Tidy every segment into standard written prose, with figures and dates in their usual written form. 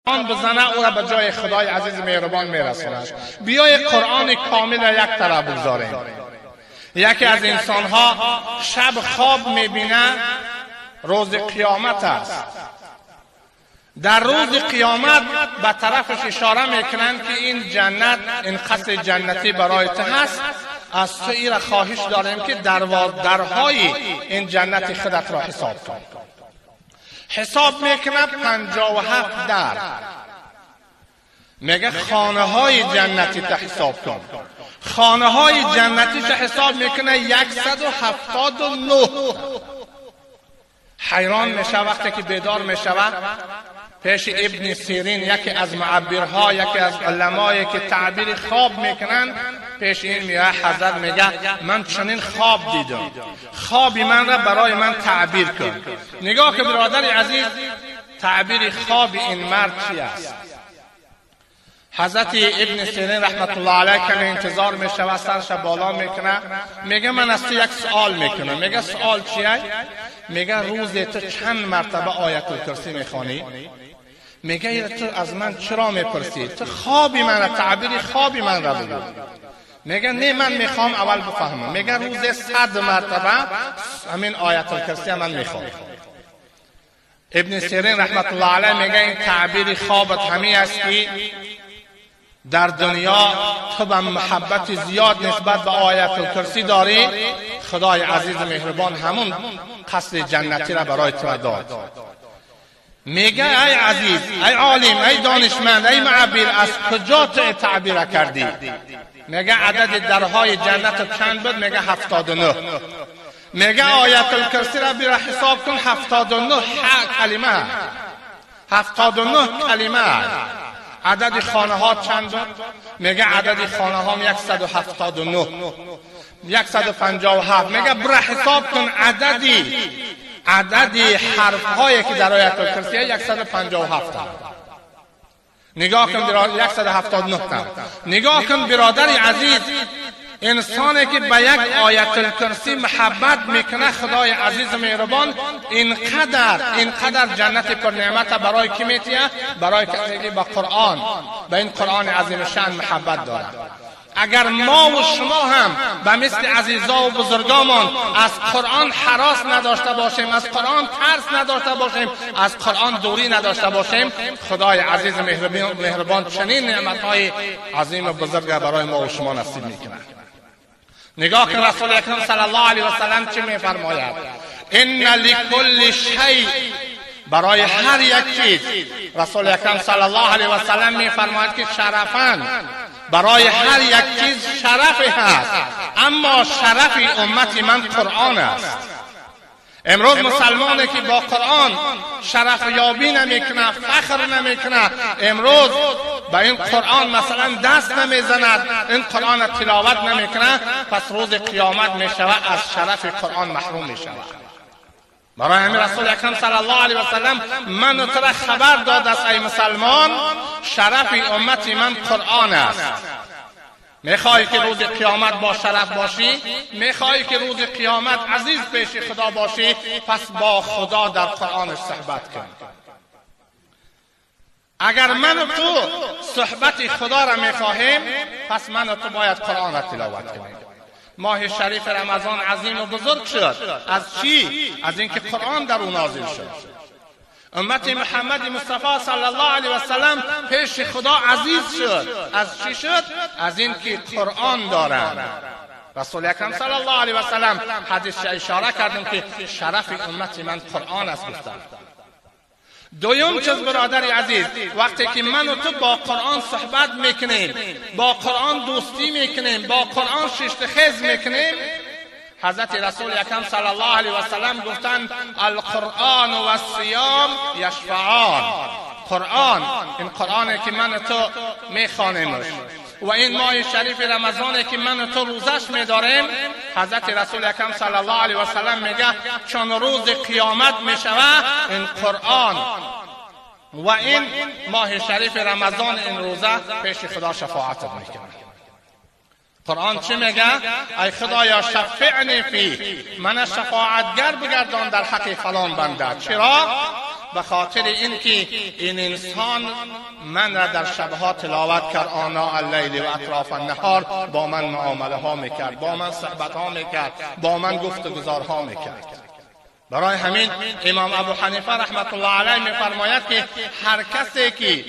قرآن بزنه او را به جای خدای عزیز مهربان میرساند. بیای قرآن کامل را یک طرف بگذاریم. یکی از انسانها شب خواب میبینه روز قیامت است. در روز قیامت به طرفش اشاره میکنند که این جنت، این قصر جنتی برایت هست، از تو این را خواهش داریم که درهای این جنت خودت را حساب کن. حساب میکنه 57 در. میگه خانه های جنتی تا حساب کن. خانه های جنتی تا حساب میکنه 179. حیران میشه وقتی که بیدار میشه پیش ابن سیرین، یکی از معبرها، یکی از علمایی که تعبیر خواب میکنن، پیش این میگه حضرت میگه من چنین خواب دیدم، خوابی من را برای من تعبیر کن. نگاه که برادر عزیز تعبیر خواب این مرد چی است؟ حضرت ابن سیرین رحمت الله علیه که انتظار میشه و سرش بالا میکنه، میگه من از تو یک سوال میکنم. میگه سوال چیه؟ میگه روزی تو چند مرتبه آیت الکرسی میخوانی؟ میگه تو از من چرا میپرسی؟ تو خوابی من را، تعبیر خوابی من را بگو. میگه نه من میخوام اول بفهمم. میگه روزی 100 مرتبه همین آیت الکرسی من میخوام. ابن سیرین رحمت الله علیه میگه این تعبیر خوابت همین است که در دنیا تو به محبت زیاد نسبت به آیت الکرسی داری، خدای عزیز مهربان همون قصر جنتی را برای تو داد. میگه ای عزیز، ای عالم، ای دانشمند، ای معبر، از کجا تو تعبیر کردی؟ میگه عدد درهای جنت چند بود؟ میگه 79. میگه آیت الکرسی را بر حساب کن، 79 کلمه، 79 کلمه. عدد خانه ها چند بود؟ میگه عدد خانه ها 179، 157. میگه بر حساب کن عدد حرف هایی که در آیت الکرسی 157 تا. نگاه کن برادر، 179 تا. نگاه کن برادر عزیز، انسانی که به یک آیت الکرسی محبت میکنه، خدای عزیز مهربان اینقدر جنت پر نعمت برای کی میتیه؟ برای کسی که به قرآن، به این قرآن عظیم شان محبت داره. اگر ما و شما هم به مثل عزیزا و بزرگامان از قرآن هراس نداشته باشیم، از قرآن ترس نداشته باشیم، از قرآن دوری نداشته باشیم، خدای عزیز مهربان چنین نعمتهای عظیم و بزرگ برای ما و شما نصیب میکنه. نگاه کن رسول اکرم صلی الله علیه و سلم چه میفرماید؟ ان لکل شیء، برای هر یک چیز رسول اکرم صلی الله علیه و سلم میفرماید که شرفاً، برای هر یک چیز شرفی هست، اما شرف امت من قرآن است. امروز مسلمانی که با قرآن شرف یابی نمیکنه، فخر نمیکنه، امروز با این قرآن مثلا دست نمیزند، این قرآن تلاوت نمیکنه، پس روز قیامت میشود از شرف قرآن محروم میشود. برای همین رسول اکرم صلی الله علیه و سلم من و تو را خبر داد است ای مسلمان، شرف امت من قرآن است. میخوای که روز قیامت با شرف باشی؟ میخوای که روز قیامت عزیز پیش خدا باشی؟ پس با خدا در قرآن صحبت کن. اگر من و تو صحبت خدا را میخواهیم، پس من و تو باید قرآن را تلاوت کنیم. ماه شریف رمضان عظیم و بزرگ شد. از چی؟ از اینکه قرآن در او نازل شد. امت محمد مصطفی صلی الله علیه و سلم پیش خدا عزیز شد. از چی شد؟ از اینکه قرآن دارند. رسول اکرم صلی الله علیه و سلم حدیث اشاره کردن که شرف امت من قرآن است گفتند. دویم چیز برادر عزیز، وقتی که من و تو با قرآن صحبت میکنیم، با قرآن دوستی میکنیم، با قرآن ششتخیز میکنیم، حضرت رسول اکرم صلی الله علیه و سلم گفتند القرآن و الصیام یشفعان. قرآن، این قرآنی که من و تو میخوانیمش و این ماه شریف رمضانی که من و تو روزش میداریم، حضرت رسول اکرم صلی الله علیه و سلم میگه چون روز قیامت میشود این قرآن و این ماه شریف رمضان، این روزه پیش خدا شفاعت میکنه. قرآن چی میگه؟ ای خدایا شفعنی فی، من شفاعتگر بگردان در حق فلان بنده. چرا؟ به خاطر اینکه این انسان من را در شبها تلاوت کرد، آناء اللیل و اطراف النهار با من معامله ها میکرد، با من صحبت ها میکرد، با من گفتگوزارها میکرد. برای همین امام ابو حنیفه رحمت الله علیه میفرماید که هر کسی که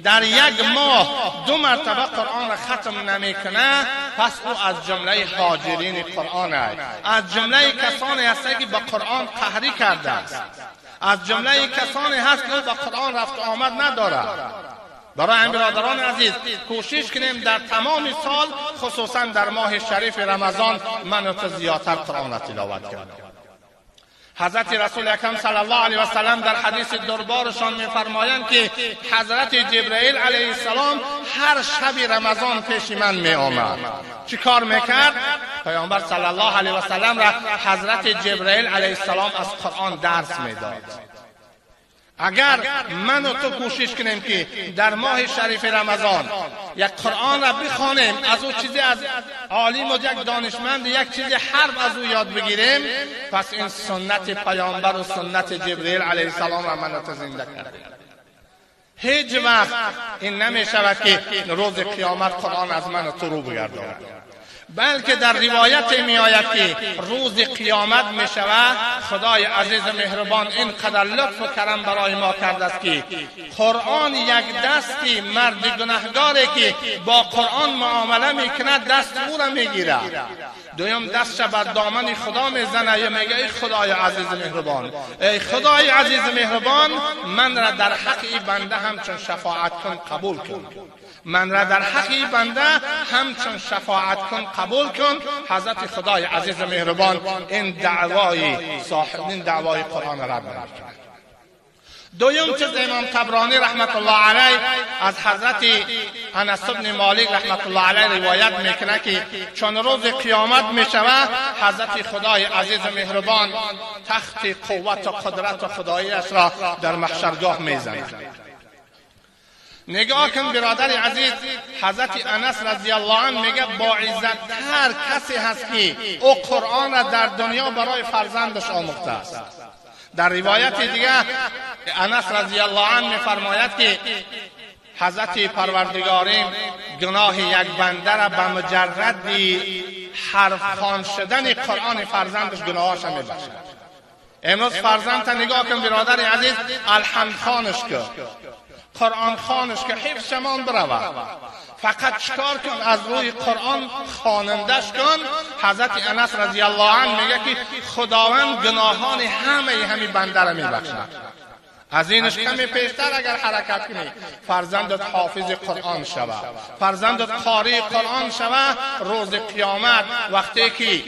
در یک ماه 2 مرتبه قرآن را ختم نمیکنه پس او از جمله هاجرین قرآن است، از جمله کسانی است که با قرآن قهری کرده است، از جمله کسانی هست که با قرآن رفت آمد نداره. برای این برادران عزیز کوشش کنیم در تمام سال خصوصا در ماه شریف رمضان من تو زیادتر قرآن را تلاوت کنیم. حضرت رسول اکرم صلی الله علیه و سلم در حدیث دربارشان می‌فرمایند که حضرت جبرئیل علیه السلام هر شب رمضان پیش من می‌آمد. چی کار میکرد؟ پیامبر صلی الله علیه و سلم را حضرت جبرئیل علیه السلام از قرآن درس میداد. اگر من و تو کوشش کنیم که در ماه شریف رمضان یک قرآن را بخوانیم، از او چیزی از عالم و یک دانشمند یک چیزی حرف از او یاد بگیریم، پس این سنت پیامبر و سنت جبرئیل علیه السلام را من و تو زنده کردیم. هیچ وقت این نمی شود که روز قیامت قرآن از من و تو رو بگرداند، بلکه در روایت می آید که روز قیامت می شود خدای عزیز مهربان اینقدر لطف و کرم برای ما کرده است که قرآن یک دستی مرد گناهگاری که با قرآن معامله می کند دست او را می گیرد، دویم دستش بر دامن خدا می زنه یا میگه ای خدای عزیز مهربان، ای خدای عزیز مهربان من را در حق این بنده همچون شفاعت کن قبول کن، من را در حقی بنده همچون شفاعت کن قبول کن. حضرت خدای عزیز مهربان این دعوای قرآن را رد می‌کند. دویم چیز امام طبرانی رحمت الله علیه از حضرت انس بن مالک رحمت الله علیه روایت میکنه که چون روز قیامت میشود حضرت خدای عزیز مهربان تخت قوت و قدرت و خداییش را در محشرگاه میزند. نگاه کن برادر عزیز، حضرت انس رضی الله عنه میگه با عزت هر کسی هست که او قرآن را در دنیا برای فرزندش آموخته است. در روایت دیگه انس رضی الله عنه میفرماید که حضرت پروردگاریم گناه یک بنده را به مجرد حرف خوان شدن قرآن فرزندش گناهاش میبخشد. امروز فرزند تا نگاه کن برادر عزیز، الحمد خوانش کن، قرآن خوانش که حفظ شمان برود، فقط چکار کن از روی قرآن خوانندش کن. حضرت انس رضی الله عنه میگه که خداوند گناهان همه بنده را میبخشد. از اینش کمی پیشتر اگر حرکت کنی فرزندت حافظ قرآن شود، فرزندت قاری قرآن شود، روز قیامت وقتی که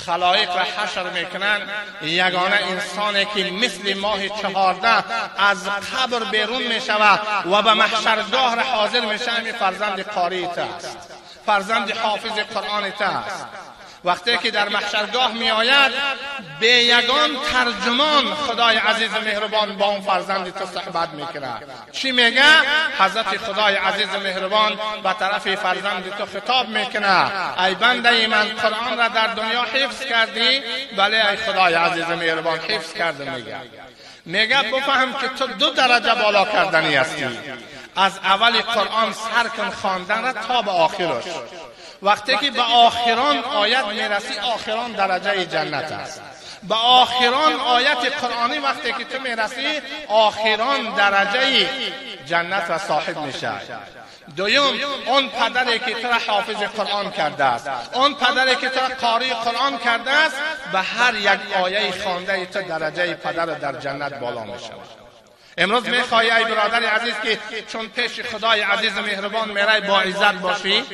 خلایق را حشر میکنن یگانه انسانی که مثل ماه 14 از قبر بیرون میشود و به محشرگاه را حاضر میشه، همین فرزند قاری است، فرزند حافظ قرآن است. وقتی که در محشرگاه می آید به یگان ترجمان خدای عزیز مهربان با اون فرزند تو صحبت میکنه. چی میگه؟ حضرت خدای عزیز مهربان به طرف فرزند تو خطاب میکنه، ای بنده من قرآن را در دنیا حفظ کردی؟ بله ای خدای عزیز مهربان حفظ کردم. میگه بفهم که تو 2 درجه بالا کردنی هستی، از اول قرآن سر کن خواندن را تا به آخرش. وقتی که به آخران آیت میرسی آخران درجه جنت است، به آخران آیت قرآنی وقتی که تو میرسی آخران درجه جنت را صاحب میشه. دویم اون پدری که تو را حافظ قرآن کرده است، اون پدری که تو را قاری قرآن کرده است، به هر یک آیه خوانده تو درجه پدر در جنت بالا میشه. امروز میخوایی ای برادر عزیز که چون پیش خدای عزیز مهربان میرای با عزت باشی،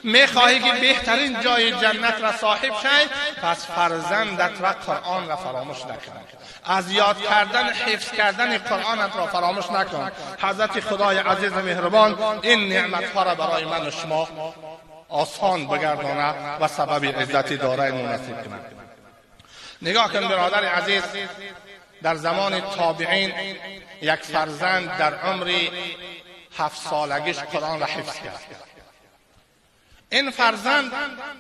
میخواهی که بهترین جای جنت را صاحب شی، پس فرزندت را قرآن را فراموش نکن، از یاد کردن حفظ کردن قرآنت را فراموش نکن. حضرت خدای عزیز مهربان این نعمت ها را برای من و شما آسان بگردانه و سبب عزت دارای نصیب کنه. نگاه کن برادر عزیز، در زمان تابعین یک فرزند در عمر 7 سالگیش قرآن را حفظ کرد. این فرزند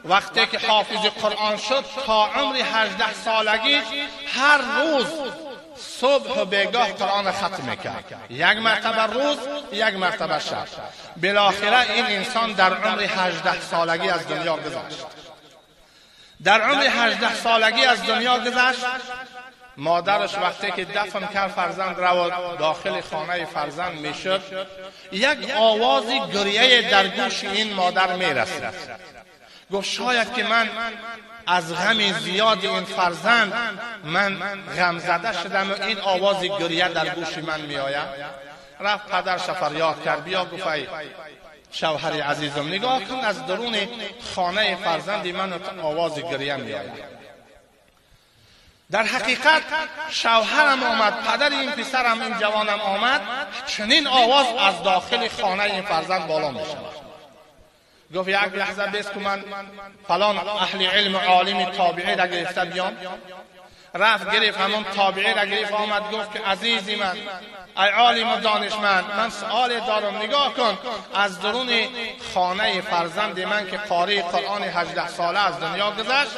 وقتی که حافظ قرآن شد تا عمر 18 سالگیش هر روز صبح و بیگاه قرآن ختم میکرد، یک مرتبه روز، یک مرتبه شب. بالاخره این انسان در عمر 18 سالگی از دنیا گذشت. در عمر 18 سالگی از دنیا گذشت. مادرش وقتی که دفن کرد فرزند را داخل خانه فرزند میشد، یک آوازی گریه در گوش این مادر میرسید. گفت شاید که من از غم زیاد این فرزند من غم زده شدم و این آواز گریه در گوش من می آید. رفت پدرش فریاد کرد، بیا. گفت ای شوهر عزیزم نگاه کن، از درون خانه فرزندی من آواز گریه می آید. در حقیقت شوهرم آمد، پدر این پسرم این جوانم آمد، چنین آواز از داخل خانه این فرزند بالا می شود. گفت یک لحظه بیست که من فلان اهل علم عالم تابعی را گرفته بیام. رفت گرفت، همون تابعی را گرفت، آمد گفت که عزیزی من، ای عالم و دانشمند، من سؤال دارم، نگاه کن، از درون خانه فرزند من که قاری قرآن 18 ساله از دنیا گذشت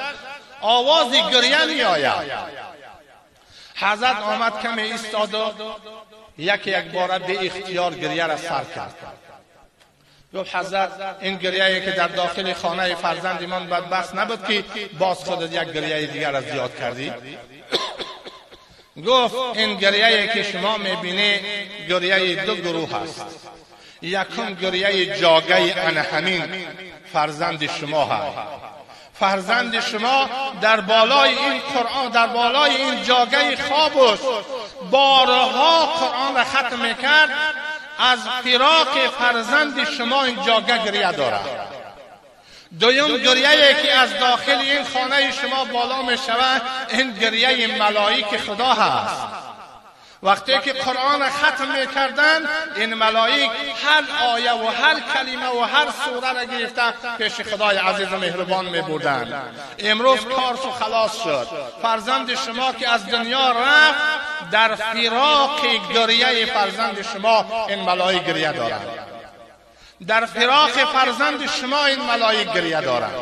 آوازی گریه می آید. حضرت آمد کمی ایستاد و یک باره به اختیار گریه را سر کرد. گفت حضرت این گریه‌ای که در داخل خانه فرزند من بدبخت نبود که باز خودت یک گریه دیگر را زیاد کردی؟ گفت این گریه‌ای که شما می‌بینی گریه دو گروه است. یکم گریه جاگه ان همین فرزند شما هست. فرزند شما در بالای این قرآن، در بالای این جاگه خوابش بارها قرآن را ختم میکرد، از فراق فرزند شما این جاگه گریه دارد. دویم گریه‌ای که از داخل این خانه شما بالا می شود، این گریه ملائک خدا هست. وقتی که قرآن ختم می کردن، این ملائک هر آیه و هر کلمه و هر سوره را گرفته پیش خدای عزیز و مهربان می بردن. امروز کارشو خلاص شد. فرزند شما که از دنیا رفت، در فراق گریه فرزند شما این ملائک گریه دارند. در فراق فرزند شما این ملائک گریه دارند.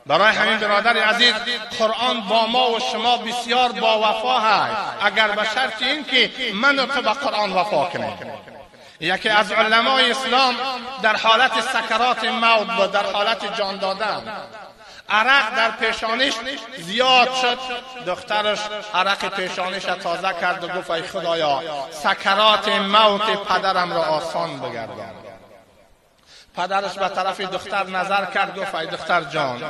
برای همین برادر عزیز، قرآن با ما و شما بسیار با وفا است، اگر به شرط این که من و تو به قرآن وفا کنیم. یکی از علمای اسلام در حالت سکرات موت و در حالت جان دادن، عرق در پیشانیش زیاد شد، دخترش عرق پیشانیش تازه کرد و گفت ای خدایا سکرات موت پدرم را آسان بگردان. پدرش به طرف دختر نظر کرد، گفت ای دختر جان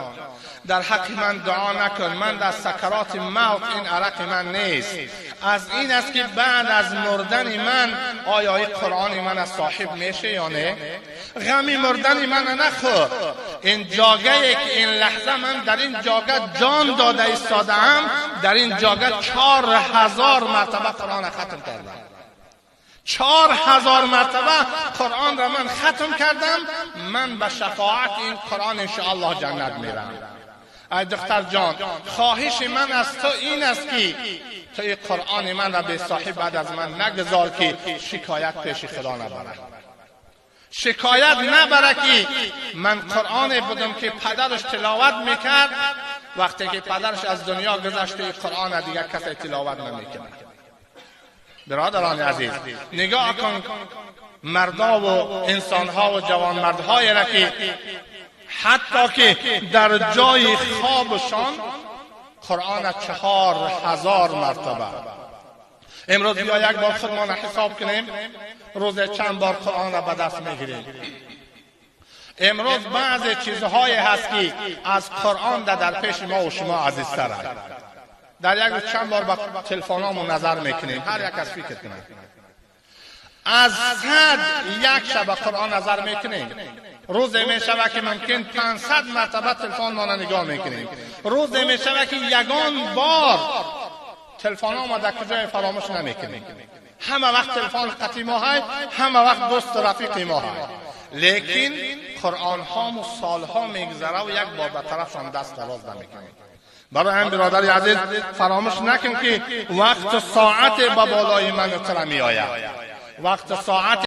در حق من دعا نکن، من در سکرات موت این عرق من نیست، از این است که بعد از مردن من آیا قرآن من از صاحب میشه یا نه؟ غم مردن من نخور. این جاگه که این لحظه من در این جاگه جان داده ایستادم، در این جاگه 4000 مرتبه قرآن ختم کردم. 4000 مرتبه قرآن را من ختم کردم. من به شفاعت این قرآن انشاءالله جنت میرم. ای دختر جان، خواهش من از تو این است که تو این قرآن من را به صاحب بعد از من نگذار که شکایت پیش خدا نبره. شکایت نبره که من قرآن بودم که پدرش تلاوت میکرد، وقتی که پدرش از دنیا گذشت این قرآن دیگر کسی تلاوت نمیکنه. برادران عزیز، نگاه کن مردا و انسانها و جوانمردهایی را که حتی که در جای خوابشان قرآن 4000 مرتبه. امروز بیا یک بار خودمان حساب کنیم، روز چند بار قرآن را به دست میگیریم. امروز بعض چیزهایی هست که از قرآن در پیش ما و شما عزیزتر است. در یک روز چند بار به تلفنامون نظر میکنیم، هر یک از فکر کنیم. از 100 یک شب قرآن نظر میکنیم. روزی میشود که ممکن 500 مرتبه تلفن ما نگاه میکنیم. روزی میشود که یگان بار تلفن ما در کجای فراموش نمیکنیم. همه وقت تلفن قطعی ما های، همه وقت دوست رفیق ما های، لیکن قرآن ها و سال ها میگذره و یک بار به طرفشان دست دراز نمیکنیم. برای هم برادر عزیز فراموش نکن که وقت ساعت به بالای من و تو می آید. وقت ساعت